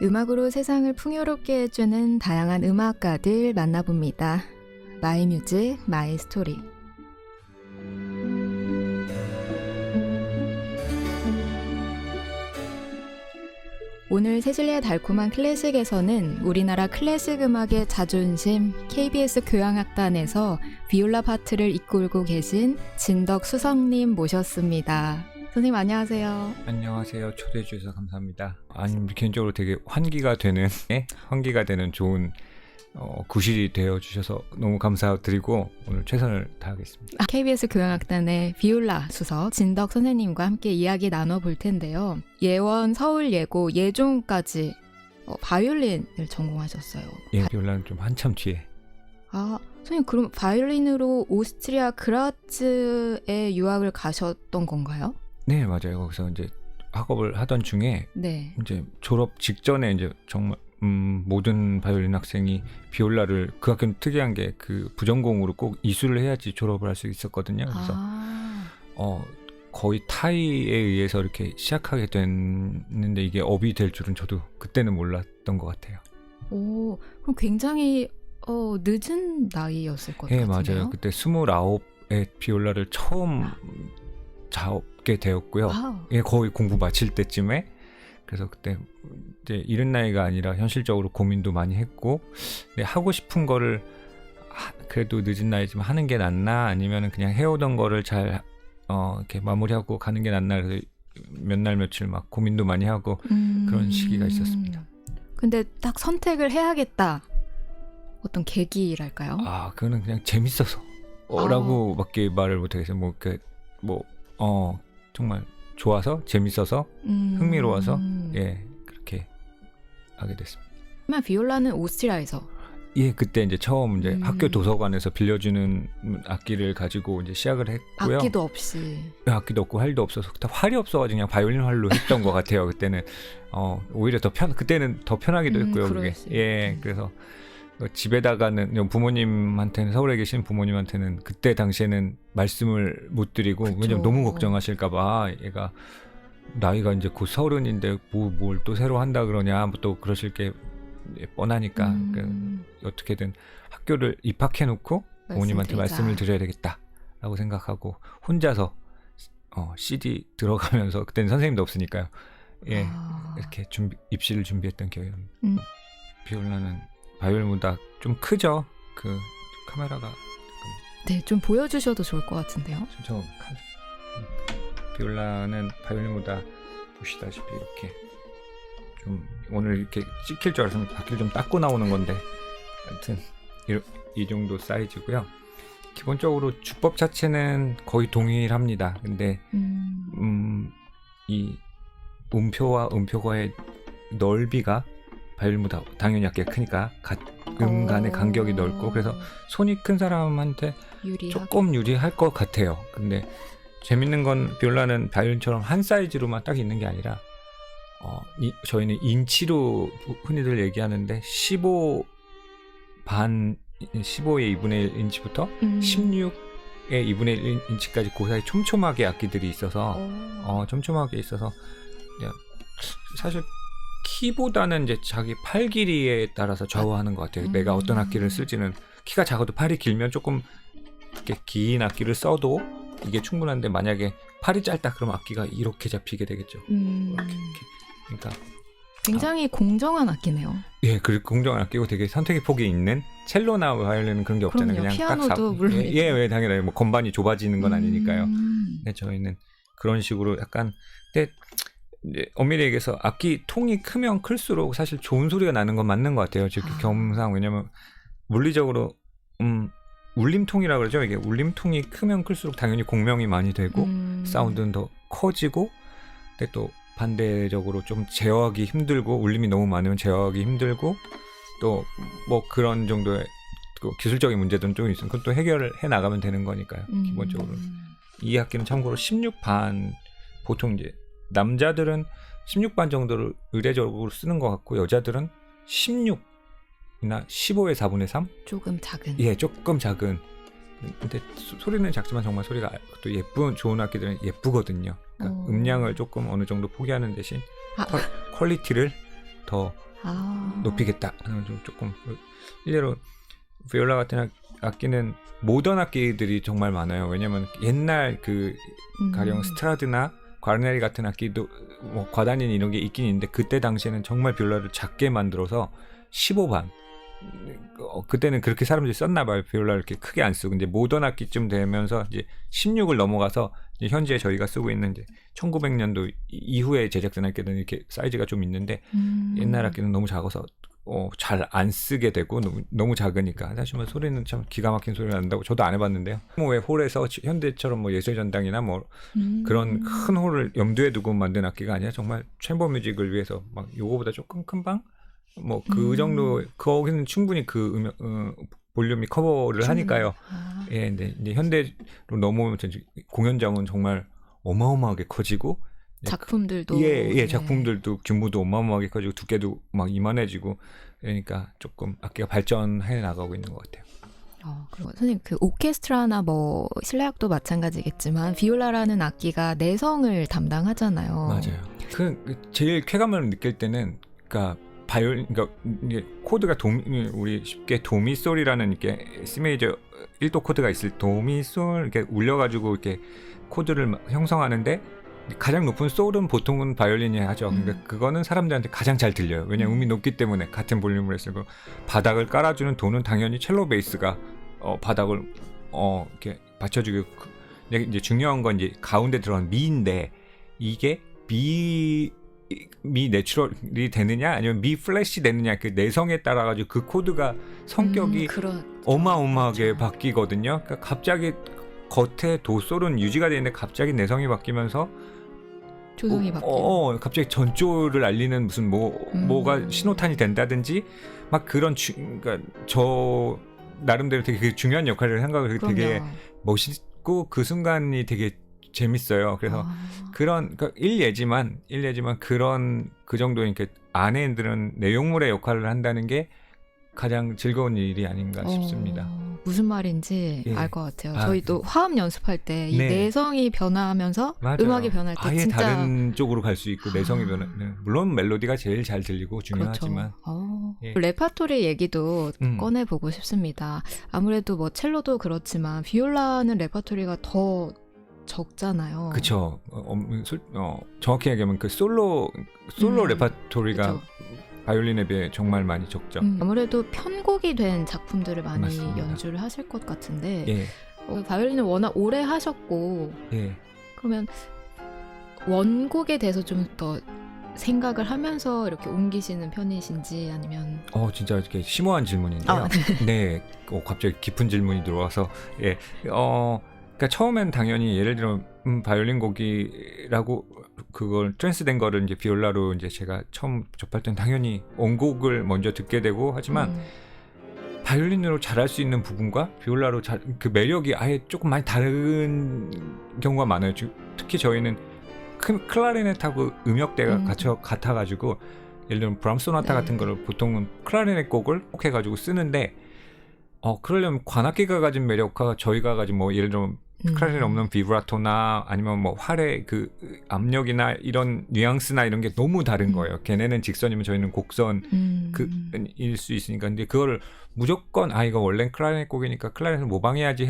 음악으로 세상을 풍요롭게 해주는 다양한 음악가들 만나봅니다. 마이 뮤직, 마이 스토리. 오늘 세실리아 달콤한 클래식에서는 우리나라 클래식 음악의 자존심 KBS 교향악단에서 비올라 파트를 이끌고 계신 진덕 수성님 모셨습니다. 선생님 안녕하세요. 안녕하세요. 초대해 주셔서 감사합니다. 아니 개인적으로 되게 환기가 되는 좋은 구실이 되어 주셔서 너무 감사드리고 오늘 최선을 다하겠습니다. KBS 교향악단의 비올라 수석 진덕 선생님과 함께 이야기 나눠볼 텐데요. 예원, 서울예고, 예종까지 바이올린을 전공하셨어요. 예, 비올라는 좀 한참 뒤에. 아, 선생님 그럼 바이올린으로 오스트리아 그라츠에 유학을 가셨던 건가요? 네, 맞아요. 거기서 이제 학업을 하던 중에 네. 이제 졸업 직전에 이제 정말 모든 바이올린 학생이 비올라를 그 학교는 특이한 게 그 부전공으로 꼭 이수를 해야지 졸업을 할 수 있었거든요. 그래서 거의 타이에 의해서 이렇게 시작하게 됐는데 이게 업이 될 줄은 저도 그때는 몰랐던 것 같아요. 오, 그럼 굉장히 늦은 나이였을 것 네, 같은데요? 맞아요. 그때 29에 비올라를 처음 잡게 되었고요. 와우. 예, 거의 공부 마칠 때쯤에. 그래서 그때 이제 이른 나이가 아니라 현실적으로 고민도 많이 했고, 하고 싶은 거를 그래도 늦은 나이지만 하는 게 낫나 아니면 그냥 해오던 거를 잘 이렇게 마무리하고 가는 게 낫나. 그래서 몇 날 며칠 막 고민도 많이 하고 그런 시기가 있었습니다. 근데 딱 선택을 해야겠다. 어떤 계기랄까요? 아, 그거는 그냥 재밌어서 라고밖에 말을 못하겠어요. 정말 좋아서 재밌어서 흥미로워서 예, 그렇게 하게 됐습니다. 그러면 비올라는 오스트리아에서 예, 그때 이제 처음 이제 학교 도서관에서 빌려주는 악기를 가지고 이제 시작을 했고요. 악기도 없이. 악기도 없고 활도 없어서 활이 없어가지고 그냥 바이올린 활로 했던 것 같아요. 그때는 오히려 그때는 더 편하기도 했고요. 그게. 예, 그래서 집에다가는 부모님한테는 서울에 계신 부모님한테는 그때 당시에는 말씀을 못 드리고 그쵸. 왜냐면 너무 걱정하실까봐 얘가 나이가 이제 곧 30인데 뭘 또 새로 한다 그러냐 또 그러실 게 뻔하니까 어떻게든 학교를 입학해놓고 부모님한테 말씀을 드려야 되겠다라고 생각하고 혼자서 CD 들어가면서 그때는 선생님도 없으니까요. 예, 이렇게 입시를 준비했던 기억이 납니다. 비올라는 바이올린보다 좀 크죠? 그 카메라가 네, 좀 보여주셔도 좋을 것 같은데요. 비올라는 바이올린보다 보시다시피 이렇게 좀 오늘 이렇게 찍힐 줄 알았으면 바퀴를 좀 닦고 나오는 건데 하여튼 이 정도 사이즈고요. 기본적으로 주법 자체는 거의 동일합니다. 근데 이 음표와 음표가의 넓이가 바이올린보다 당연히 악기가 크니까 간의 간격이 넓고 그래서 손이 큰 사람한테 조금 유리할 것 같아요. 근데 재밌는 건 비올라는 바이올린처럼 한 사이즈로만 딱 있는 게 아니라 저희는 인치로 흔히들 얘기하는데 15의 2분의 1인치부터 16의 2분의 1인치까지 그 사이 촘촘하게 악기들이 있어서 촘촘하게 있어서 사실 키보다는 이제 자기 팔 길이에 따라서 좌우하는 것 같아요. 내가 어떤 악기를 쓸지는 키가 작아도 팔이 길면 조금 이렇게 긴 악기를 써도 이게 충분한데 만약에 팔이 짧다 그러면 악기가 이렇게 잡히게 되겠죠. 이렇게. 그러니까 굉장히 공정한 악기네요. 예, 그 공정한 악기고 되게 선택의 폭이 있는 첼로나 바이올린은 그런 게 없잖아요. 그럼요, 그냥 피아노도 딱 물론 예, 당연히 뭐 건반이 좁아지는 건 아니니까요. 네, 저희는 그런 식으로 약간 근데 엄밀히 얘기해서 악기 통이 크면 클수록 사실 좋은 소리가 나는 건 맞는 것 같아요. 즉 경험상 왜냐면 물리적으로 울림통이라 그러죠. 이게 울림통이 크면 클수록 당연히 공명이 많이 되고 사운드는 더 커지고 근데 또 반대적으로 좀 제어하기 힘들고 울림이 너무 많으면 제어하기 힘들고 또 뭐 그런 정도의 기술적인 문제들은 좀 있으면 그것도 해결을 해 나가면 되는 거니까요. 기본적으로 이 악기는 참고로 16반 보통 이제 남자들은 16반 정도를 의례적으로 쓰는 것 같고 여자들은 16이나 15의 4분의 3? 조금 작은. 예, 조금 작은. 근데 소리는 작지만 정말 소리가 또 예쁜 좋은 악기들은 예쁘거든요. 그러니까 음량을 조금 어느 정도 포기하는 대신 퀄리티를 더 높이겠다. 조금 일례로 비올라 같은 악기는 모던 악기들이 정말 많아요. 왜냐하면 옛날 그 가령 스트라드나 과르네리 같은 악기도 뭐 과단인 이런 게 있긴 있는데 그때 당시에는 정말 비올라를 작게 만들어서 15반 그때는 그렇게 사람들이 썼나 봐요. 비올라를 이렇게 크게 안 쓰고 이제 모던 악기쯤 되면서 이제 16을 넘어가서 이제 현재 저희가 쓰고 있는 이제 1900년도 이후에 제작된 악기들은 이렇게 사이즈가 좀 있는데 옛날 악기는 너무 작아서 잘 안 쓰게 되고 너무 작으니까 사실 뭐 소리는 참 기가 막힌 소리가 난다고 저도 안 해봤는데요. 뭐 왜 홀에서 현대처럼 뭐 예술전당이나 뭐 그런 큰 홀을 염두에 두고 만든 악기가 아니라 정말 챔버 뮤직을 위해서 막 요거보다 조금 큰 방 뭐 그 정도 거기는 충분히 그 음역 볼륨이 커버를 하니까요. 예, 근데 이제 현대로 넘어오면 공연장은 정말 어마어마하게 커지고 작품들도 예, 작품들도 규모도 어마어마하게 커지고 두께도 막 이만해지고 그러니까 조금 악기가 발전해 나가고 있는 것 같아요. 그리고 선생님 그 오케스트라나 뭐 실내악도 마찬가지겠지만 비올라라는 악기가 내성을 담당하잖아요. 맞아요. 그 제일 쾌감을 느낄 때는 그러니까 그러니까 이게 코드가 우리 쉽게 도미솔이라는 이렇게 C 메이저 1도 코드가 있을 도미솔 이렇게 울려가지고 이렇게 코드를 형성하는데 가장 높은 솔은 보통은 바이올린이 하죠. 그러니까 그거는 사람들한테 가장 잘 들려요. 왜냐하면 음이 높기 때문에 같은 볼륨을 쓰고 바닥을 깔아주는 도는 당연히 첼로 베이스가 바닥을 이렇게 받쳐주고 이제 중요한 건 이제 가운데 들어간 미인데 이게 미 내추럴이 되느냐 아니면 미 플래시 되느냐 그 내성에 따라 가지고 그 코드가 성격이 어마어마하게 바뀌거든요. 그러니까 갑자기 겉에 도솔은 유지가 되는데 갑자기 내성이 바뀌면서 조성이 바뀌고 갑자기 전조를 알리는 무슨 뭐가 신호탄이 된다든지 막 그런 그러니까 저 나름대로 되게 중요한 역할을 생각을 되게 멋있고 그 순간이 되게 재밌어요. 그래서 그러니까 일례지만 그런 그 정도인 그 안에 들은 내용물의 역할을 한다는 게 가장 즐거운 일이 아닌가 싶습니다. 무슨 말인지 알 것 같아요. 저희도 네. 화음 연습할 때 이 내성이 변화하면서 맞아요. 음악이 변할 때 아예 진짜 다른 쪽으로 갈 수 있고 내성이 물론 멜로디가 제일 잘 들리고 중요하지만 그렇죠. 레파토리 얘기도 꺼내보고 싶습니다. 아무래도 뭐 첼로도 그렇지만 비올라는 레파토리가 더 적잖아요. 그렇죠. 정확히 얘기하면 그 솔로 레파토리가 그쵸. 바이올린에 비해 정말 많이 적죠. 아무래도 편곡이 된 작품들을 많이 맞습니다. 연주를 하실 것 같은데 예. 바이올린을 워낙 오래 하셨고 예. 그러면 원곡에 대해서 좀 더 생각을 하면서 이렇게 옮기시는 편이신지 아니면 진짜 이렇게 심오한 질문인데요. 네. 갑자기 깊은 질문이 들어와서 그러니까 처음엔 당연히 예를 들어 바이올린 곡이라고 그걸 트랜스된 거를 이제 비올라로 이제 제가 처음 접할 땐 당연히 원곡을 먼저 듣게 되고 하지만 바이올린으로 잘할 수 있는 부분과 비올라로 그 매력이 아예 조금 많이 다른 경우가 많아요. 특히 저희는 클라리넷하고 음역대가 같아가지고 예를 들면 브람스 소나타 같은 거를 보통은 클라리넷 곡을 꼭 해가지고 쓰는데 그러려면 관악기가 가진 매력과 저희가 가진 뭐 예를 들면 클라리넷 없는 비브라토나 아니면 뭐 활의 그 압력이나 이런 뉘앙스나 이런 게 너무 다른 거예요. 걔네는 직선이면 저희는 곡선 일 수 있으니까. 근데 그거를 무조건 이거 원래는 클라리넷 곡이니까 클라리넷을 모방해야지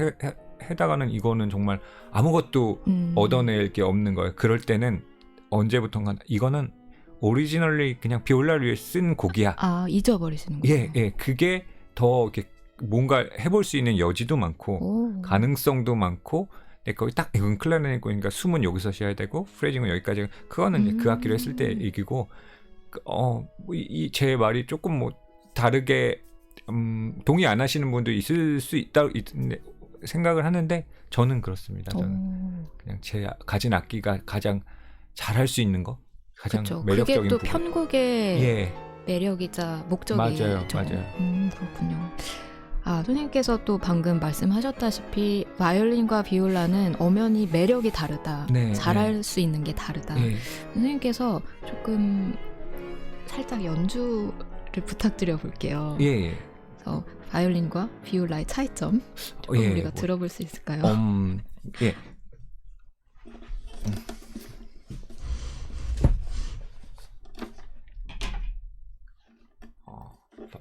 해다가는 이거는 정말 아무것도 얻어낼 게 없는 거예요. 그럴 때는 언제부턴가 이거는 오리지널리 그냥 비올라를 위해 쓴 곡이야. 잊어버리시는 거예요? 예. 그게 더 이렇게 뭔가 해볼 수 있는 여지도 많고 가능성도 많고 거기 딱 이건 클라리넷 곡이니까 숨은 여기서 쉬어야 되고 프레징은 여기까지 그거는 이제 그 악기로 했을 때 얘기고 제 말이 조금 뭐 다르게 동의 안 하시는 분도 있을 수 있다 생각을 하는데 저는 그렇습니다. 저는 그냥 제 가진 악기가 가장 잘할 수 있는 거 가장 그쵸. 매력적인 그게 또 부분. 편곡의 매력이자 목적이죠. 맞아요. 그렇군요. 선생님께서 또 방금 말씀하셨다시피 바이올린과 비올라는 엄연히 매력이 다르다. 잘할 수 있는 게 다르다. 선생님께서 조금 살짝 연주를 부탁드려 볼게요. 그래서 바이올린과 비올라의 차이점 조금 우리가 들어볼 수 있을까요? 예.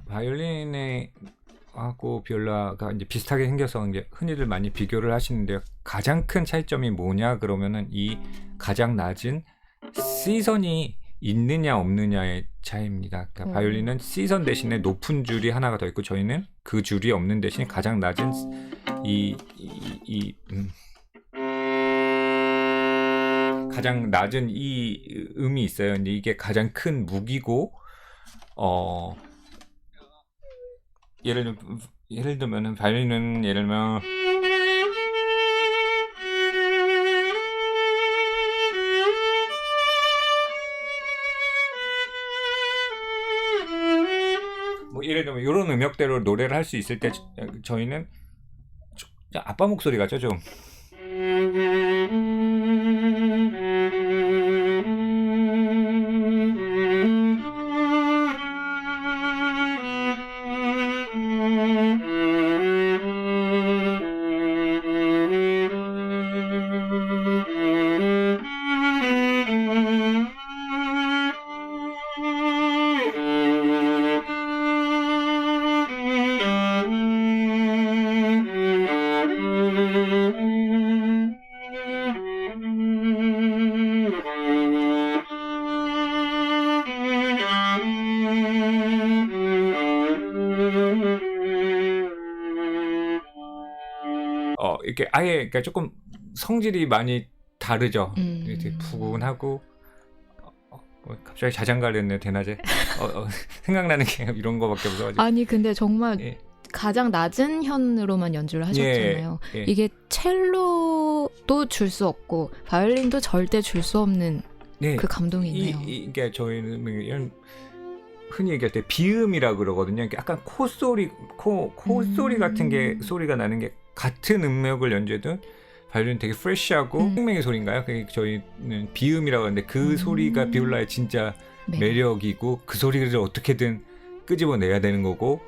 바이올린에 하고 비올라가 이제 비슷하게 생겨서 이제 흔히들 많이 비교를 하시는데요. 가장 큰 차이점이 뭐냐 그러면은 이 가장 낮은 C선이 있느냐 없느냐의 차이입니다. 그러니까 바이올린은 C선 대신에 높은 줄이 하나가 더 있고 저희는 그 줄이 없는 대신에 가장 낮은 가장 낮은 이 음이 있어요. 근데 이게 가장 큰 무기고 예를 들면은 바이올린은 예를 들면 뭐 예를 들면 이런 음역대로 노래를 할 수 있을 때 저희는 아빠 목소리 같죠 좀. 이렇게 아예 그러니까 조금 성질이 많이 다르죠. 이렇게 푸근하고 갑자기 자장가를 했네요. 대낮에 생각나는 게 이런 거밖에 없어가지고. 아니 근데 정말 예. 가장 낮은 현으로만 연주를 하셨잖아요. 예. 이게 첼로도 줄 수 없고 바이올린도 절대 줄 수 없는 그 감동이 있네요. 이게 저희는 이런 흔히 얘기할 때 비음이라 그러거든요. 약간 콧소리 같은 게 소리가 나는 게 같은 음역을 연주해도 바이올린 되게 프레시하고 생명의 소리인가요? 저희는 비음이라고 하는데 그 소리가 비올라의 진짜 네. 매력이고 그 소리를 어떻게든 끄집어내야 되는 거고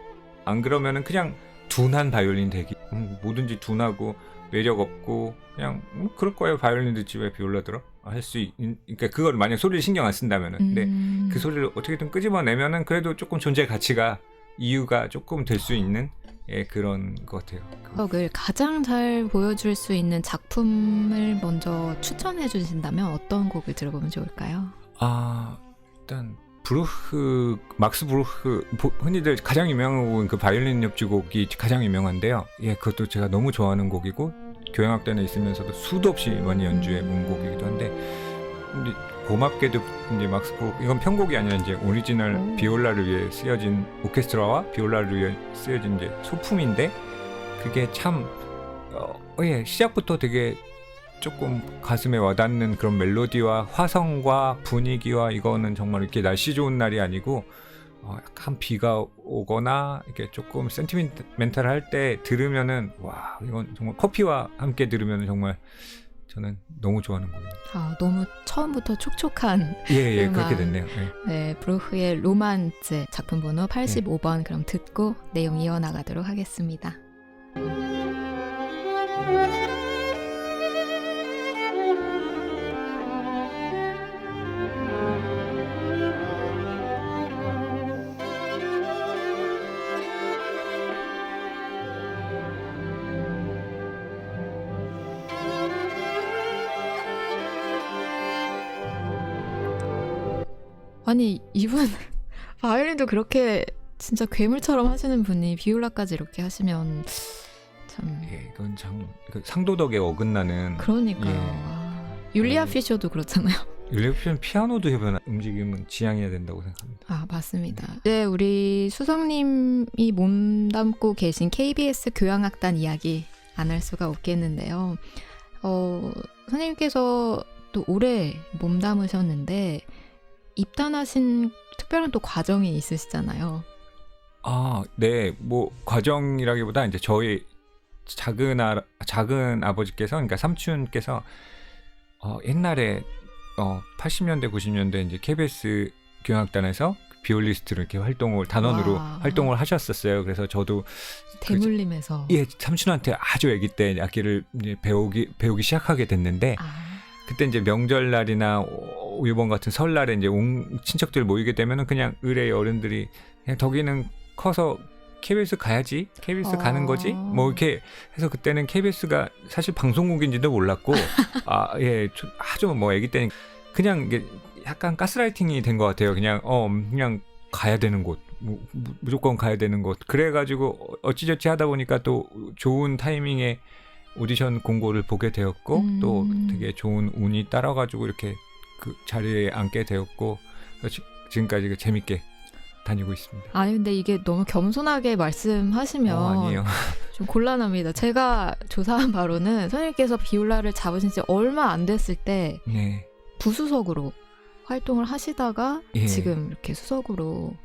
안 그러면은 그냥 둔한 바이올린 되기 뭐든지 둔하고 매력 없고 그냥 그럴 거예요. 바이올린 듣지 왜 비올라 들어? 할 수 그러니까 그걸 만약 소리를 신경 안 쓴다면은 근데 그 소리를 어떻게든 끄집어내면은 그래도 조금 존재 가치가 이유가 조금 될 수 있는 그런 것 같아요. 음악을 가장 잘 보여줄 수 있는 작품을 먼저 추천해 주신다면 어떤 곡을 들어보면 좋을까요? 일단 막스 브루흐 흔히들 가장 유명한 곡은 그 바이올린 협주곡이 가장 유명한데요. 그것도 제가 너무 좋아하는 곡이고 교향악단에 있으면서도 수도 없이 많이 연주해 본 곡이기도 한데 근데 고맙게도 이제 막스 브루흐 이건 편곡이 아니라 이제 오리지널 비올라를 위해 쓰여진 오케스트라와 비올라를 위해 쓰여진 이제 소품인데 그게 참 시작부터 되게 조금 가슴에 와닿는 그런 멜로디와 화성과 분위기와 이거는 정말 이렇게 날씨 좋은 날이 아니고 약간 비가 오거나 이렇게 조금 센티멘탈할 때 들으면은 와 이건 정말 커피와 함께 들으면은 정말 저는 너무 좋아하는 곡입니다. 너무 처음부터 촉촉한 음악. 그렇게 됐네요. 네, 브루흐의 로만츠 작품 번호 85번 그럼 듣고 내용 이어나가도록 하겠습니다. 아니 이분 바이올린도 그렇게 진짜 괴물처럼 하시는 분이 비올라까지 이렇게 하시면 참 이건 참 상도덕에 어긋나는 그러니까요. 율리아 피셔도 그렇잖아요. 율리아 피셔는 피아노도 해보면 움직임은 지향해야 된다고 생각합니다. 맞습니다. 네, 우리 수성님이 몸담고 계신 KBS 교향악단 이야기 안 할 수가 없겠는데요. 선생님께서 또 오래 몸담으셨는데 입단하신 특별한 또 과정이 있으시잖아요. 네, 뭐 과정이라기보다 이제 저희 작은 아버지께서 그러니까 삼촌께서 옛날에 80년대 90년대 이제 KBS 교향악단에서 비올리스트로 이렇게 단원으로 활동을 하셨었어요. 그래서 저도 대물림에서 삼촌한테 아주 아기 때 악기를 이제 배우기 시작하게 됐는데 그때 이제 명절날이나 이번 같은 설날에 이제 친척들 모이게 되면은 그냥 을의 어른들이 그냥 덕이는 커서 KBS 가야지, KBS 가는 거지, 뭐 이렇게 해서 그때는 KBS가 사실 방송국인지도 몰랐고, 아주 뭐 아기 때는 그냥 이게 약간 가스라이팅이 된 것 같아요. 그냥 가야 되는 곳, 무조건 가야 되는 곳. 그래가지고 어찌저찌 하다 보니까 또 좋은 타이밍에 오디션 공고를 보게 되었고, 또 되게 좋은 운이 따라가지고 이렇게 그 자리에 앉게 되었고, 지금까지 재밌게 다니고 있습니다. 아니 근데 이게 너무 겸손하게 말씀하시면 아니에요. 좀 곤란합니다. 제가 조사한 바로는 선생님께서 비올라를 잡으신 지 얼마 안 됐을 때 네. 부수석으로 활동을 하시다가 예. 지금 이렇게 수석으로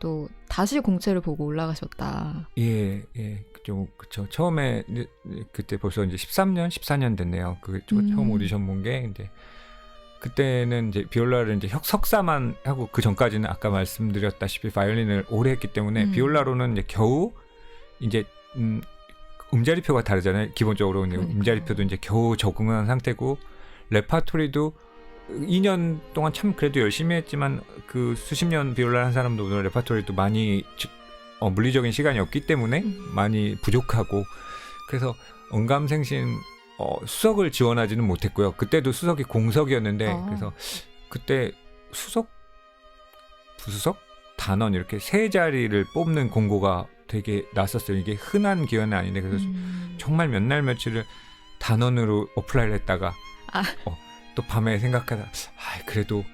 또 다시 공채를 보고 올라가셨다. 예. 그쵸. 처음에 그때 벌써 이제 14년 됐네요. 처음 오디션 본 게 이제 그때는 이제 비올라를 이제 석사만 하고 그 전까지는 아까 말씀드렸다시피 바이올린을 오래 했기 때문에 비올라로는 이제 겨우 이제 음자리표가 다르잖아요. 기본적으로 음자리표도 이제 겨우 적응한 상태고 레파토리도 2년 동안 참 그래도 열심히 했지만 그 수십 년 비올라 한 사람도 레파토리도 많이 물리적인 시간이 없기 때문에 많이 부족하고 그래서 언감생심 수석을 지원하지는 못했고요. 그때도 수석이 공석이었는데 그래서 그때 수석, 부수석, 단원 이렇게 세 자리를 뽑는 공고가 되게 났었어요. 이게 흔한 기회는 아닌데 그래서 정말 몇 날 며칠을 단원으로 어플라이를 했다가 또 밤에 생각하다 그래도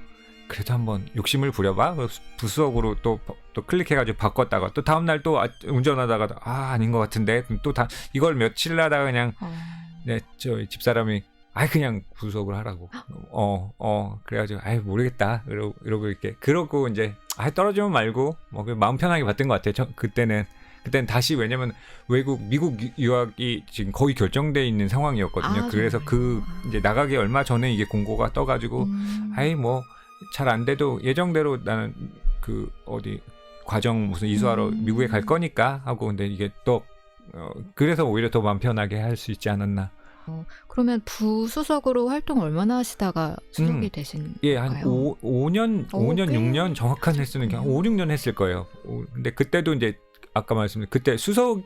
한번 욕심을 부려봐. 부수석으로 또 클릭해가지고 바꿨다가 또 다음날 또 운전하다가 아닌 것 같은데 또 이걸 며칠 하다가 그냥 저희 집사람이 그냥 부수석을 하라고 그래가지고 모르겠다 이러고 이렇게 그러고 이제 떨어지면 말고 뭐 마음 편하게 봤던 것 같아요. 그때는 다시 왜냐면 미국 유학이 지금 거의 결정돼 있는 상황이었거든요. 그래서 이제 나가기 얼마 전에 이게 공고가 떠가지고 뭐 잘 안 돼도 예정대로 나는 과정 무슨 이수하러 미국에 갈 거니까 하고 근데 이게 또 그래서 오히려 더 마음 편하게 할 수 있지 않았나. 그러면 부수석으로 활동 얼마나 하시다가 수석이 되신 한 건가요? 5년, 6년 정확한 횟수는 그냥 5, 6년 했을 거예요. 근데 그때도 이제 아까 말씀드린 그때 수석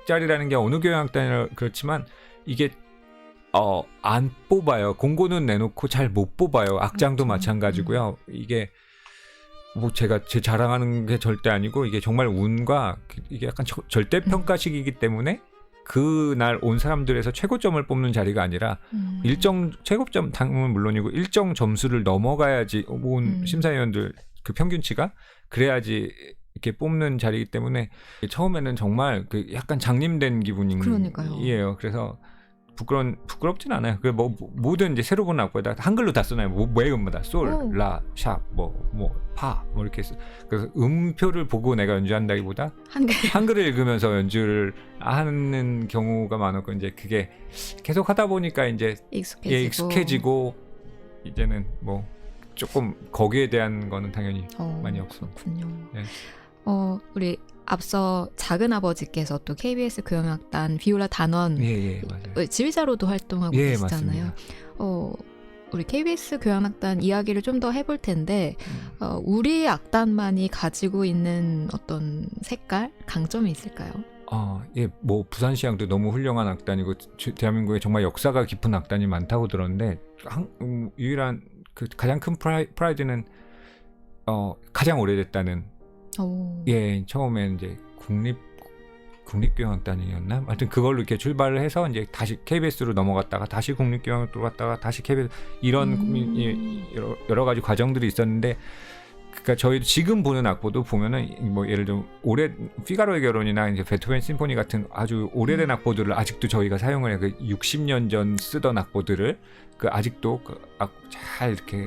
자리라는 게 어느 교양학단이라 그렇지만 이게 안 뽑아요. 공고는 내놓고 잘 못 뽑아요. 악장도 마찬가지고요. 이게 뭐 제가 제 자랑하는 게 절대 아니고 이게 정말 운과 이게 약간 절대평가식이기 때문에 그날 온 사람들에서 최고점을 뽑는 자리가 아니라 일정 최고점 당은 물론이고 일정 점수를 넘어가야지 온 심사위원들 그 평균치가 그래야지 이렇게 뽑는 자리이기 때문에 처음에는 정말 약간 장님된 기분이에요. 그래서 부끄럽진 않아요. 뭐 모든 이제 새로 보는 악보에다 한글로 다 써놔요. 외음마다 솔, 라, 샵, 파, 이렇게 써. 그래서 음표를 보고 내가 연주한다기보다 한글을 읽으면서 연주를 하는 경우가 많았고 이제 그게 계속 하다 보니까 이제 익숙해지고 이제는 뭐 조금 거기에 대한 거는 당연히 많이 없습니다. 그렇군요. 네. 우리 앞서 작은 아버지께서 또 KBS 교향악단 비올라 단원 맞아요. 지휘자로도 활동하고 계시잖아요. 맞습니다. 우리 KBS 교향악단 이야기를 좀 더 해볼 텐데 우리 악단만이 가지고 있는 어떤 색깔, 강점이 있을까요? 뭐 부산시향도 너무 훌륭한 악단이고 대한민국에 정말 역사가 깊은 악단이 많다고 들었는데 유일한 가장 큰 프라이드는 가장 오래됐다는. 처음에 이제 국립교향악단이었나? 하여튼 그걸로 이렇게 출발을 해서 이제 다시 KBS로 넘어갔다가 다시 국립교향으로 갔다가 다시 KBS 이런 여러 가지 과정들이 있었는데 그러니까 저희 지금 보는 악보도 보면은 뭐 예를 들어 올해 피가로의 결혼이나 이제 베토벤 심포니 같은 아주 오래된 악보들을 아직도 저희가 사용을 해요. 60년 전 쓰던 악보들을 아직도 잘 이렇게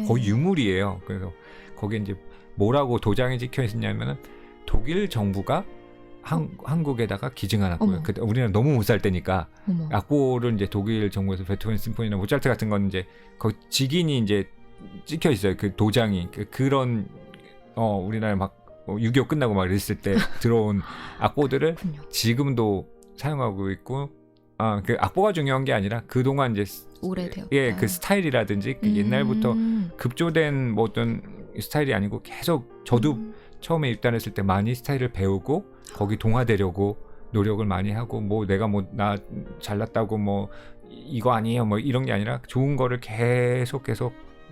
거의 유물이에요. 그래서 거기에 이제 뭐라고 도장이 찍혀 있었냐면은 독일 정부가 한국에다가 기증한 악보예요. 그때 우리는 너무 못 살 때니까 악보를 이제 독일 정부에서 베토벤 심포니나 모차르트 같은 건 이제 거기 직인이 이제 찍혀 있어요. 그 도장이 그런 우리나라 막 6.25 끝나고 막 이랬을 때 들어온 악보들을 지금도 사용하고 있고 그 악보가 중요한 게 아니라 그동안 이제 오래되었다. 그 스타일이라든지 옛날부터 급조된 뭐 어떤 스타일이 아니고 계속 저도 처음에 입단했을 때 많이 스타일을 배우고 거기 동화되려고 노력을 많이 하고 뭐 내가 뭐 나 잘났다고 뭐 이거 아니에요 뭐 이런 게 아니라 좋은 거를 계속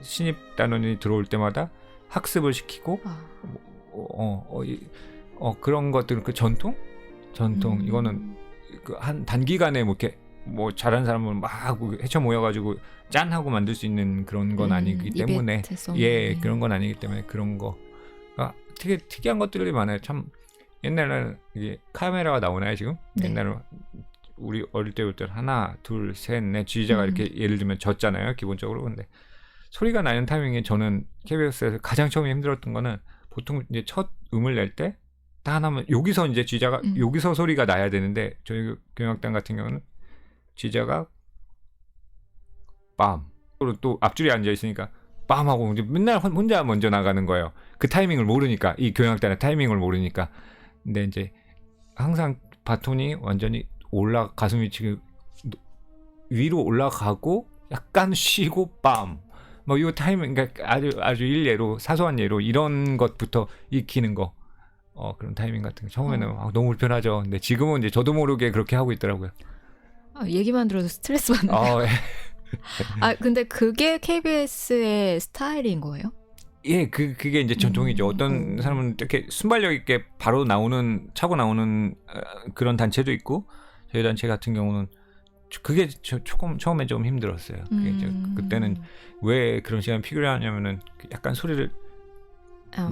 신입 단원이 들어올 때마다 학습을 시키고 그런 것들 그 전통 이거는 그 한 단기간에 뭐 이렇게 뭐 잘하는 사람을 막 헤쳐 모여가지고 짠 하고 만들 수 있는 그런 건 아니기 때문에 그런 건 아니기 때문에 그런 거가 되게 특이한 것들이 많아요. 참 옛날에는 이게 카메라가 나오나요 지금? 네. 옛날에 우리 어릴 때부터 하나 둘 셋 넷 지휘자가 이렇게 예를 들면 졌잖아요 기본적으로. 근데 소리가 나는 타이밍에 저는 KBS에서 가장 처음에 힘들었던 거는 보통 이제 첫 음을 낼 때 딱 하나면 여기서 이제 지휘자가 여기서 소리가 나야 되는데 저희 경영학단 같은 경우는 지휘자가 빰 그리고 또 앞줄에 앉아 있으니까 빰 하고 이제 맨날 혼자 먼저 나가는 거예요. 그 타이밍을 모르니까 이 경영학단의 타이밍을 모르니까. 근데 이제 항상 바톤이 완전히 가슴이 지금 위로 올라가고 약간 쉬고 빰 뭐 이 타이밍 그러니까 아주 일례로 사소한 예로 이런 것부터 익히는 거 그런 타이밍 같은 거 처음에는 너무 불편하죠. 근데 지금은 이제 저도 모르게 그렇게 하고 있더라고요. 얘기만 들어도 스트레스 받네요. 근데 그게 KBS의 스타일인 거예요? 예, 그게 이제 전통이죠. 어떤 사람은 이렇게 순발력 있게 바로 차고 나오는 그런 단체도 있고 저희 단체 같은 경우는 그게 조금 처음에 좀 힘들었어요. 그게 이제 그때는 왜 그런 시간이 필요하냐면은 약간 소리를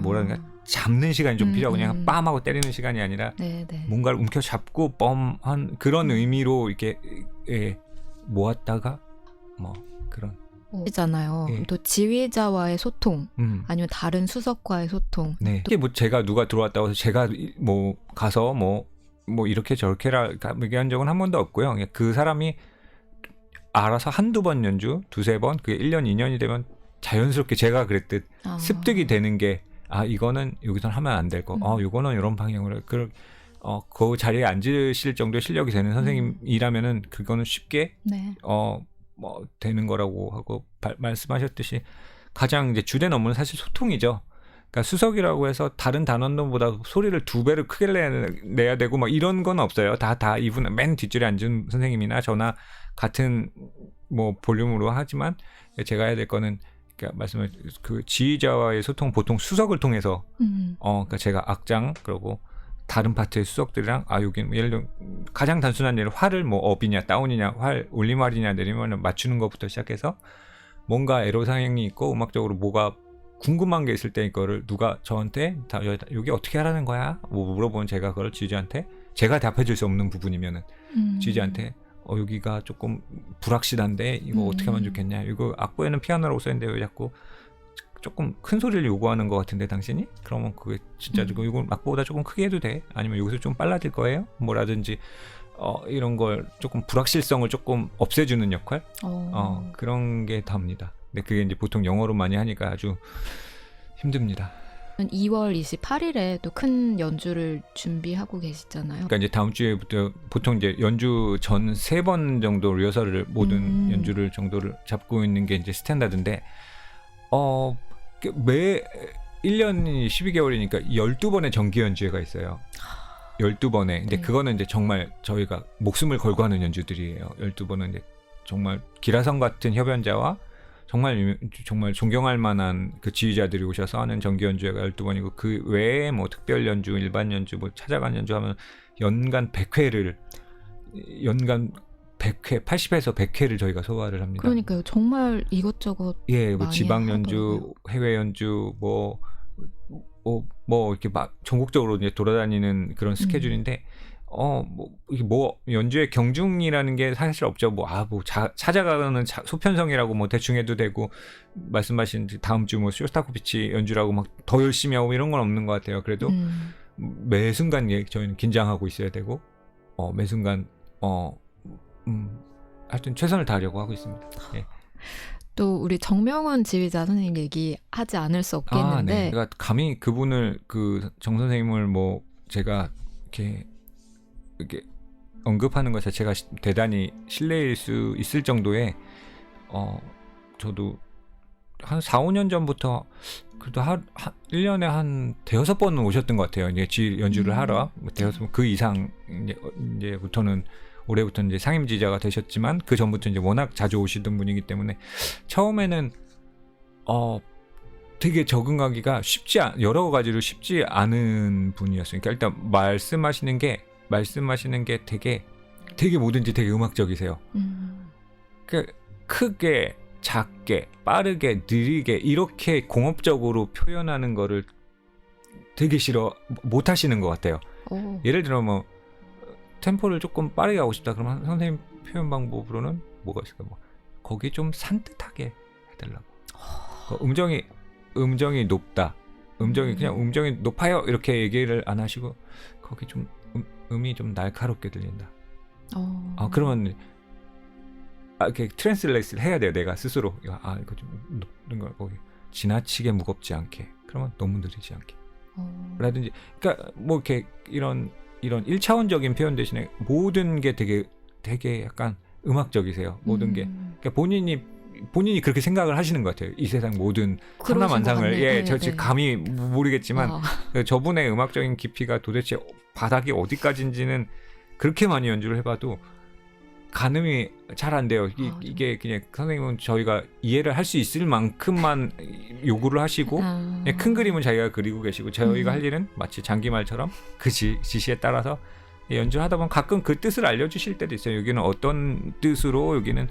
뭐랄까 잡는 시간이 좀 필요하고 그냥 빰 하고 때리는 시간이 아니라 뭔가를 움켜잡고 뻔한 그런 의미로 이렇게 모았다가 뭐 그런 잖아요. 또 지휘자와의 소통 아니면 다른 수석과의 소통. 이게 뭐 제가 누가 들어왔다고 해서 제가 뭐 가서 뭐 이렇게 저렇게라 얘기한 적은 한 번도 없고요. 그 사람이 알아서 한두 번 연주, 두세 번, 그게 1년, 2년이 되면 자연스럽게 제가 그랬듯 습득이 되는 게 이거는 여기서는 하면 안 될 거. 이거는 이런 방향으로 그 자리에 앉으실 정도의 실력이 되는 선생님이라면은 그거는 쉽게 뭐 되는 거라고 하고 말씀하셨듯이 가장 이제 주된 업무는 사실 소통이죠. 그러니까 수석이라고 해서 다른 단원들보다 소리를 2배를 크게 내야 되고 뭐 이런 건 없어요. 다 이분 맨 뒷줄에 앉은 선생님이나 저나 같은 뭐 볼륨으로 하지만 제가 해야 될 거는 그러니까 말씀하신 그 지휘자와의 소통 보통 수석을 통해서 그러니까 제가 악장 그리고 다른 파트의 수석들이랑 여기는 예를 들어 가장 단순한 예로 활을 뭐 업이냐 다운이냐 활 올림활이냐 내리면을 맞추는 것부터 시작해서 뭔가 애로사항이 있고 음악적으로 뭐가 궁금한 게 있을 때 이거를 누가 저한테 여기 어떻게 하라는 거야? 뭐 물어보면 제가 그걸 지휘자한테 제가 답해줄 수 없는 부분이면은 지휘자한테 여기가 조금 불확실한데 이거 어떻게 하면 좋겠냐? 이거 악보에는 피아노라고 써있는데 왜 자꾸 조금 큰 소리를 요구하는 것 같은데 당신이? 그러면 그게 진짜 이거 악보보다 조금 크게 해도 돼? 아니면 여기서 좀 빨라질 거예요? 뭐라든지 이런 걸 조금 불확실성을 조금 없애주는 역할? 그런 게 답니다. 근데 그게 이제 보통 영어로 많이 하니까 아주 힘듭니다. 2월 28일에 또 큰 연주를 준비하고 계시잖아요. 그러니까 이제 다음 주에부터 보통 이제 연주 전 3번 정도 리허설을 모든 연주를 정도를 잡고 있는 게 이제 스탠다드인데 매 1년이 12개월이니까 12번의 정기 연주회가 있어요. 12번에. 근데 그거는 이제 정말 저희가 목숨을 걸고 하는 연주들이에요. 12번은 이제 정말 기라성 같은 협연자와 정말 존경할 만한 그 지휘자들이 오셔서 하는 정기 연주회가 12번이고 그 외에 뭐 특별 연주, 일반 연주, 뭐 찾아간 연주하면 연간 100회 80회에서 100회를 저희가 소화를 합니다. 그러니까요. 정말 이것저것 뭐 지방 연주, 해외 연주 뭐 이렇게 막 전국적으로 이제 돌아다니는 그런 스케줄인데 이게 뭐 연주의 경중이라는 게 사실 없죠. 찾아가는 소편성이라고 뭐 대충 해도 되고 말씀하신 다음 주 뭐 쇼스타코비치 연주라고 막 더 열심히 하고 이런 건 없는 것 같아요. 그래도 매 순간 저희는 긴장하고 있어야 되고 매 순간 하여튼 최선을 다하려고 하고 있습니다. 또 우리 정명훈 지휘자 선생님 얘기하지 않을 수 없겠는데 제가 감히 그분을 정 선생님을 뭐 제가 이렇게 언급하는 것 자체가 대단히 신뢰일 수 있을 정도의 저도 한 4, 5년 전부터 그래도 1년에 한 대여섯 번은 오셨던 것 같아요. 이제 지 연주를 하러. 대여섯 번 그 이상 이제부터는 올해부터 이제 상임지휘자가 되셨지만 그 전부터 이제 워낙 자주 오시던 분이기 때문에 처음에는 되게 적응하기가 여러 가지로 쉽지 않은 분이었어요. 그러니까 일단 말씀하시는 게 되게 뭐든지 되게 음악적이세요. 그러니까 크게, 작게, 빠르게, 느리게 이렇게 공업적으로 표현하는 거를 되게 못 하시는 것 같아요. 오. 예를 들어 뭐 템포를 조금 빠르게 하고 싶다 그러면 선생님 표현 방법으로는 뭐가 있을까? 뭐 거기 좀 산뜻하게 해달라고. 음정이 높다. 그냥 음정이 높아요 이렇게 얘기를 안 하시고 거기 좀 음이 좀 날카롭게 들린다. 그러면 이렇게 트랜슬레이트를 해야 돼요. 내가 스스로 이거 좀 높은 거 거기 지나치게 무겁지 않게. 그러면 너무 느리지 않게. 라든지 그러니까 뭐 이렇게 이런 1차원적인 표현 대신에 모든 게 되게 약간 음악적이세요. 모든 게 그러니까 본인이 그렇게 생각을 하시는 것 같아요. 이 세상 모든 상남만상을 저 감히 모르겠지만 저분의 음악적인 깊이가 도대체 바닥이 어디까지인지는 그렇게 많이 연주를 해봐도 가늠이 잘 안 돼요. 이게 그냥 선생님은 저희가 이해를 할 수 있을 만큼만 요구를 하시고 큰 그림은 자기가 그리고 계시고 저희가 할 일은 마치 장기말처럼 그 지시에 따라서 연주를 하다 보면 가끔 그 뜻을 알려주실 때도 있어요. 여기는 어떤 뜻으로 여기는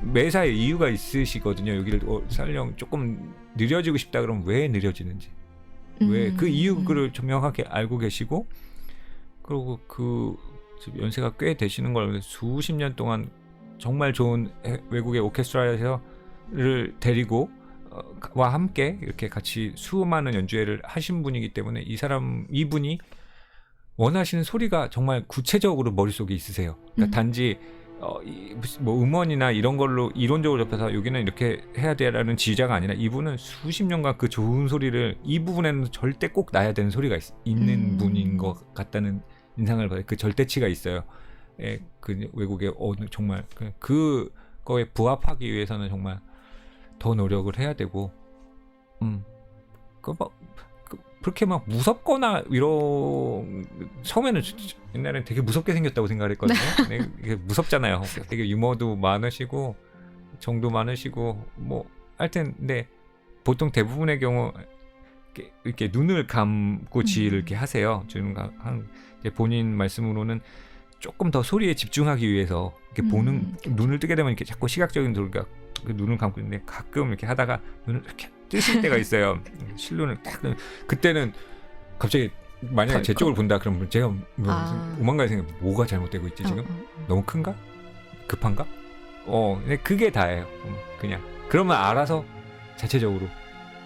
매사에 이유가 있으시거든요. 여기를 설령 조금 느려지고 싶다 그러면 왜 느려지는지 왜 그 이유를 명확하게 알고 계시고 그리고 그 연세가 꽤 되시는 걸 수십 년 동안 정말 좋은 외국의 오케스트라를 데리고 와 함께 이렇게 같이 수많은 연주회를 하신 분이기 때문에 이분이 원하시는 소리가 정말 구체적으로 머릿속에 있으세요. 그러니까 단지 뭐 음원이나 이런 걸로 이론적으로 접해서 여기는 이렇게 해야 돼라는 지휘자가 아니라 이분은 수십 년간 그 좋은 소리를 이 부분에는 절대 꼭 나야 되는 소리가 있는 분인 것 같다는 인상을 받아요. 그 절대치가 있어요. 그 외국의 정말 그거에 부합하기 위해서는 정말 더 노력을 해야 되고, 그렇게 막 무섭거나 처음에는 옛날엔 되게 무섭게 생겼다고 생각을 했거든요. 이게 무섭잖아요. 되게 유머도 많으시고 정도 많으시고 뭐 하여튼 근데 보통 대부분의 경우 이렇게 눈을 감고 지휘를 이렇게 하세요. 본인 말씀으로는 조금 더 소리에 집중하기 위해서 이렇게 눈을 뜨게 되면 이렇게 자꾸 시각적인 소리가 그 눈을 감고 있는데 가끔 이렇게 하다가 눈을 이렇게 뜨실 때가 있어요. 실눈을 딱 그때는 갑자기 만약에 제 쪽을 본다 그러면 제가 오만 가지 생각 뭐가 잘못되고 있지 지금? 너무 큰가? 급한가? 근데 그게 다예요. 그냥 그러면 알아서 자체적으로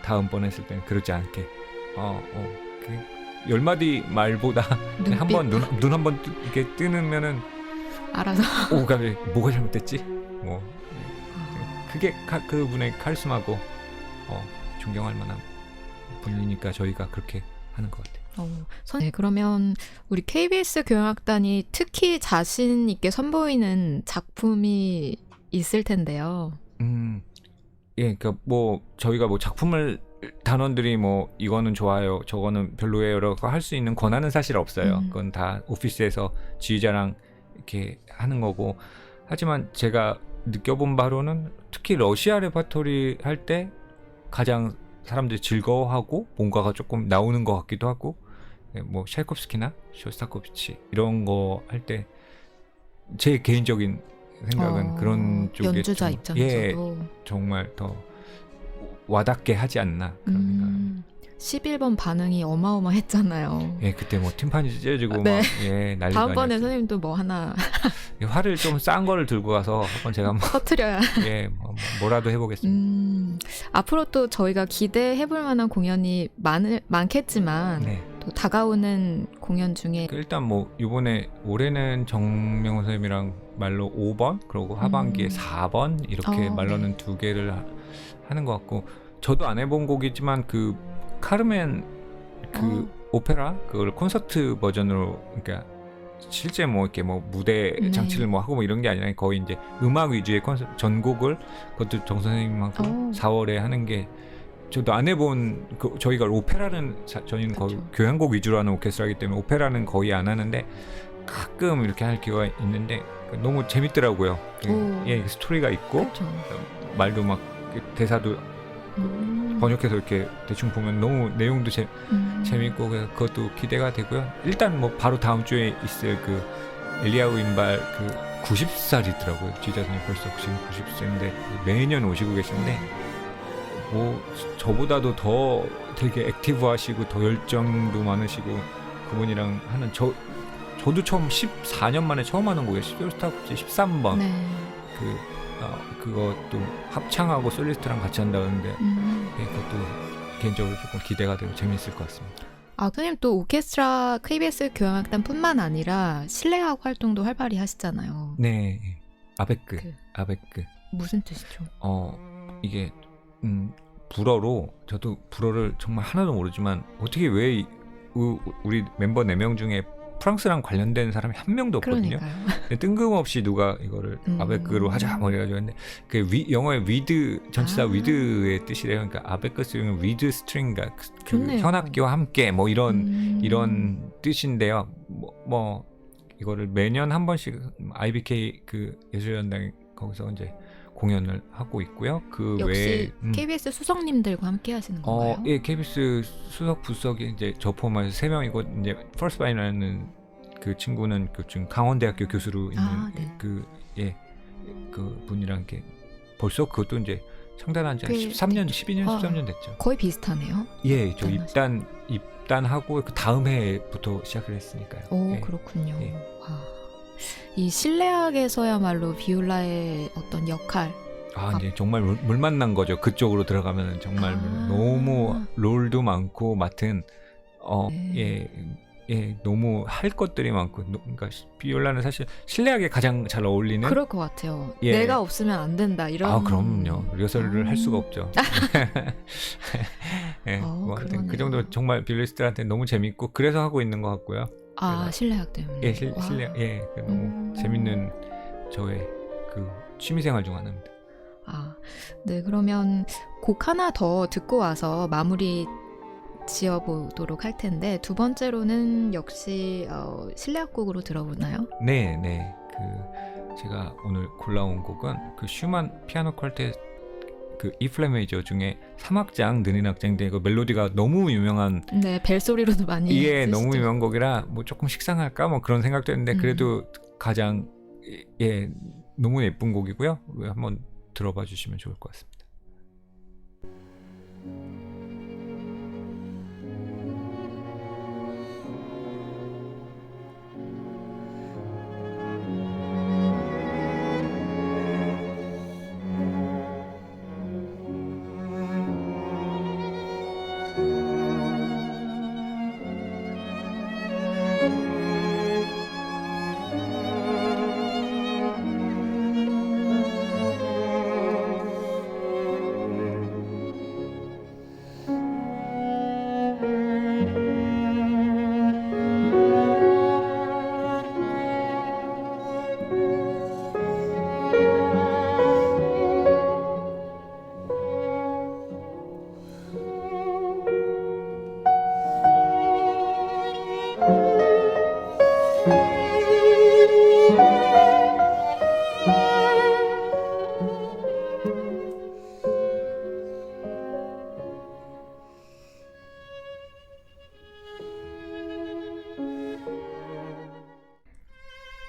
다음번 했을 때는 그렇지 않게 10마디 말보다 한번 눈 한 번 이렇게 뜨면은 알아서 갑자기 뭐가 잘못됐지? 뭐 그게 그분의 카리스마고 존경할 만한 분이니까 저희가 그렇게 하는 것 같아요. 네, 그러면 우리 KBS 교향악단이 특히 자신 있게 선보이는 작품이 있을 텐데요. 그러니까 뭐 저희가 뭐 작품을 단원들이 뭐 이거는 좋아요, 저거는 별로예요라고 할 수 있는 권한은 사실 없어요. 그건 다 오피스에서 지휘자랑 이렇게 하는 거고. 하지만 제가 느껴본 바로는 특히 러시아 레퍼토리 할 때 가장 사람들이 즐거워하고 뭔가가 조금 나오는 것 같기도 하고, 뭐 샬콥스키나 쇼스타코비치 이런 거 할 때 제 개인적인 생각은 그런 쪽에 연주자 입장에서도 정말 더 와닿게 하지 않나 그런 생각을. 11번 반응이 어마어마했잖아요. 그때 뭐 팀판이 찢어지고 네. 막 난리가 다음번에 아니었죠. 선생님도 뭐 하나 활을 좀 싼 거를 들고 가서 한번 제가 한번 터트려야. 뭐라도 해보겠습니다. 앞으로 또 저희가 기대해볼 만한 공연이 많겠지만 또 다가오는 공연 중에 일단 뭐 이번에 올해는 정명훈 선생님이랑 말로 5번 그리고 하반기에 4번 이렇게 말로는 2개를 하는 것 같고, 저도 안 해본 곡이지만 그 카르멘 오페라 그걸 콘서트 버전으로 그러니까 실제 뭐 이렇게 뭐 무대 네. 장치를 뭐 하고 뭐 이런 게 아니라 거의 이제 음악 위주의 콘서트 전곡을 그것도 정 선생님하고 오. 4월에 하는 게 저도 안 해본 저희가 오페라는 저희는 거의 그쵸. 교향곡 위주로 하는 오케스트라이기 때문에 오페라는 거의 안 하는데 가끔 이렇게 할 기회가 있는데 너무 재밌더라고요. 오. 예, 스토리가 있고 그렇죠. 말도 막 대사도 번역해서 이렇게 대충 보면 너무 내용도 재밌고 그래서 그것도 기대가 되고요. 일단 뭐 바로 다음 주에 있을 그 엘리야후 인발 그 90살이더라고요. 지휘자 선생님 벌써 지금 90세인데 매년 오시고 계신데 뭐 저보다도 더 되게 액티브하시고 더 열정도 많으시고 그분이랑 하는 저도 처음 14년 만에 처음 하는 곡이에요. 시골스타급제 13번 네. 그것도 합창하고 솔리스트랑 같이 한다는데 그것도 개인적으로 조금 기대가 되고 재밌을 것 같습니다. 아, 선생님 또 오케스트라 KBS 교향악단뿐만 아니라 실내악 활동도 활발히 하시잖아요. 네, 아베크, 그- 아베크. 무슨 뜻이죠? 이게 불어로 저도 불어를 정말 하나도 모르지만 어떻게 왜 우리 멤버 4명 중에 프랑스랑 관련된 사람이 한 명도 없거든요. 그러니까요. 근데 뜬금없이 누가 이거를 아베크로 하자 뭐 이래가지고 했는데 그 영어의 위드 전치사 위드의 뜻이래요. 그러니까 아베크 쓰면 위드 스트링가 그 좋네요. 현악기와 함께 뭐 이런 뜻인데요. 뭐 이거를 매년 한 번씩 IBK 그 예술연당 거기서 이제 공연을 하고 있고요. 그 역시 외에 KBS 수석님들과 함께 하시는 건가요? 예, KBS 수석 부석이 이제 저 포함해서 3명이고 이제 퍼스트 바이라는 그 친구는 그 지금 강원대학교 교수로 있는 네. 그 분이랑 이렇게 벌써 그것도 이제 창단한 지 한 꽤 13년, 12년, 13년 됐죠. 거의 비슷하네요. 예, 저 입단하고 그 다음 해부터 시작을 했으니까요. 오, 예. 그렇군요. 예. 와. 이 실내악에서야말로 비올라의 어떤 역할. 이제 정말 물 만난 거죠. 그쪽으로 들어가면 정말 너무 롤도 많고 맡은 너무 할 것들이 많고 그러니까 비올라는 사실 실내악에 가장 잘 어울리는 그럴 것 같아요. 예. 내가 없으면 안 된다 이런. 그럼요. 리허설을 할 수가 없죠. 예, 뭐 하여튼 그 정도 정말 비올리스트한테 너무 재밌고 그래서 하고 있는 것 같고요. 실내악 때문에. 예, 실내악 너무 재밌는 저의 그 취미생활 중 하나입니다. 네, 그러면 곡 하나 더 듣고 와서 마무리 지어보도록 할 텐데 두 번째로는 역시 실내악곡으로 들어보나요? 네. 그 제가 오늘 골라온 곡은 그 슈만 피아노 퀄텟 그 E 플랫 메이저 중에 3악장 느린 악장인데 그 멜로디가 너무 유명한 네, 벨소리로도 많이 쓰시죠. 너무 유명한 곡이라 뭐 조금 식상할까 뭐 그런 생각도 했는데 그래도 가장 너무 예쁜 곡이고요. 한번 들어봐 주시면 좋을 것 같습니다.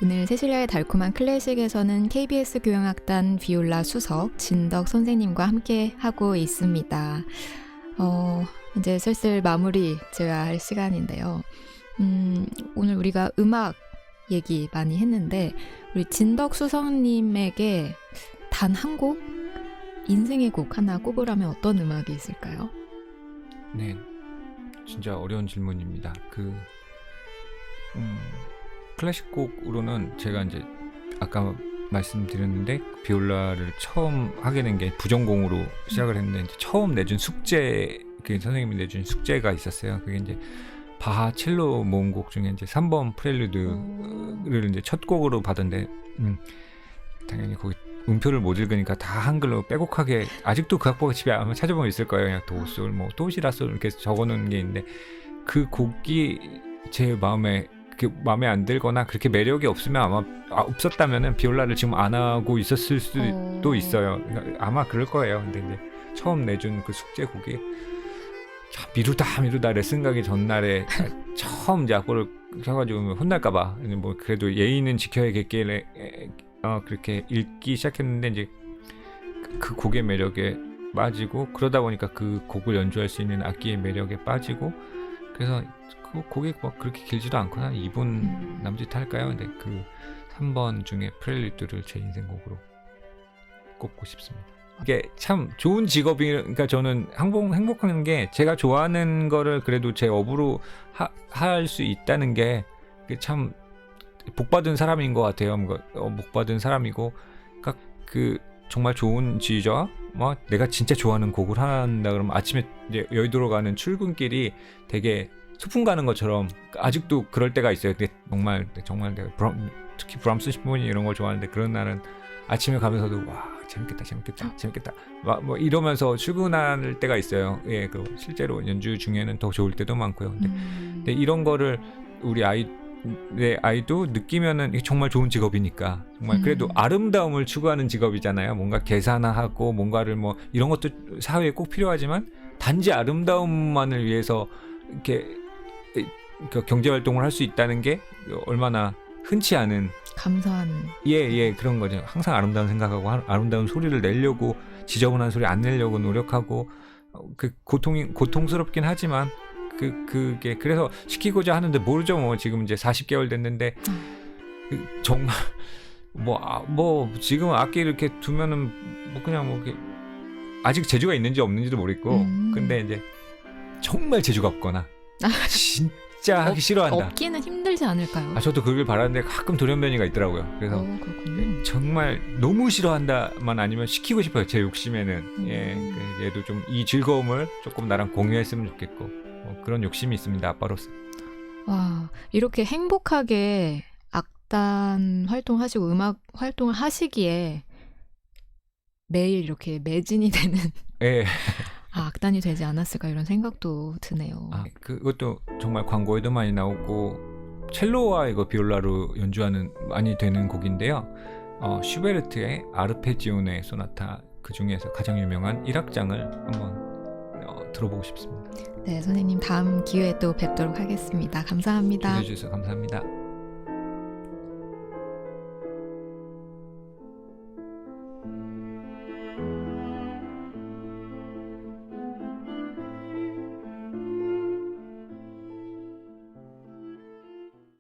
오늘 세실야의 달콤한 클래식에서는 KBS 교향악단 비올라 수석 진덕 선생님과 함께 하고 있습니다. 이제 슬슬 마무리 지어야 할 시간인데요. 오늘 우리가 음악 얘기 많이 했는데 우리 진덕 수석님에게 단 한 곡, 인생의 곡 하나 꼽으라면 어떤 음악이 있을까요? 네, 진짜 어려운 질문입니다. 클래식 곡으로는 제가 이제 아까 말씀드렸는데 비올라를 처음 하게 된 게 부전공으로 시작을 했는데 이제 처음 내준 숙제, 그 선생님이 내준 숙제가 있었어요. 그게 이제 바하 첼로 모음곡 중에 이제 3번 프렐류드를 이제 첫 곡으로 받은데 당연히 거기 음표를 못 읽으니까 다 한글로 빼곡하게 아직도 그 악보가 집에 아마 찾아보면 있을 거예요. 그냥 도솔 뭐 도시라솔 이렇게 적어놓은 게 있는데 그 곡이 제 마음에 안 들거나 그렇게 매력이 없으면 아마 없었다면은 비올라를 지금 안 하고 있었을 수도 있어요. 그러니까 아마 그럴 거예요. 근데 이제 처음 내준 그 숙제곡이 미루다 레슨 가기 전날에 처음 이제 악보를 켜가지고 혼날까봐 뭐 그래도 예의는 지켜야겠길래 그렇게 읽기 시작했는데 이제 그 곡의 매력에 빠지고 그러다 보니까 그 곡을 연주할 수 있는 악기의 매력에 빠지고 그래서 그 곡이 뭐 그렇게 길지도 않거나 2분 남짓 할까요? 근데 그 3번 중에 프렐리드를 제 인생곡으로 꼽고 싶습니다. 이게 참 좋은 직업이 그러니까 저는 행복한 게 제가 좋아하는 거를 그래도 제 업으로 할 수 있다는 게 참 복받은 사람인 것 같아요. 복받은 사람이고 그러니까 그 정말 좋은 지휘자와 뭐 내가 진짜 좋아하는 곡을 한다 그러면 아침에 이제 여의도로 가는 출근길이 되게 소풍 가는 것처럼 아직도 그럴 때가 있어요. 근데 정말 내가 특히 브람스 심포니 이런 걸 좋아하는데 그런 날은 아침에 가면서도 와 재밌겠다 뭐 이러면서 출근할 때가 있어요. 예, 그 실제로 연주 중에는 더 좋을 때도 많고요. 근데 이런 거를 우리 내 아이도 느끼면은 이게 정말 좋은 직업이니까 정말 그래도 아름다움을 추구하는 직업이잖아요. 뭔가 계산하고 뭔가를 뭐 이런 것도 사회에 꼭 필요하지만 단지 아름다움만을 위해서 이렇게 경제 활동을 할 수 있다는 게 얼마나 흔치 않은 감사한 그런 거죠. 항상 아름다운 생각하고 아름다운 소리를 내려고 지저분한 소리 안 내려고 노력하고 그 고통스럽긴 하지만 그게 그래서 시키고자 하는데 모르죠. 뭐 지금 이제 40개월 됐는데 정말 뭐 지금 악기 이렇게 두면은 뭐 그냥 뭐 이렇게 아직 재주가 있는지 없는지도 모르겠고 근데 이제 정말 재주가 없거나 진짜 하기 싫어한다. 없기는 힘들지 않을까요? 저도 그걸 바라는데 가끔 돌연변이가 있더라고요. 그래서 그렇군요. 정말 너무 싫어한다만 아니면 시키고 싶어요. 제 욕심에는 얘도 좀 이 즐거움을 조금 나랑 공유했으면 좋겠고 그런 욕심이 있습니다. 아빠로서. 와, 이렇게 행복하게 악단 활동하시고 음악 활동을 하시기에 매일 이렇게 매진이 되는 악단이 되지 않았을까 이런 생각도 드네요. 그것도 정말 광고에도 많이 나오고 첼로와 이거 비올라로 연주하는 많이 되는 곡인데요. 슈베르트의 아르페지오네 소나타 그 중에서 가장 유명한 1악장을 한번 들어보고 싶습니다. 네, 선생님 다음 기회에 또 뵙도록 하겠습니다. 감사합니다. 기대해 주셔서 감사합니다.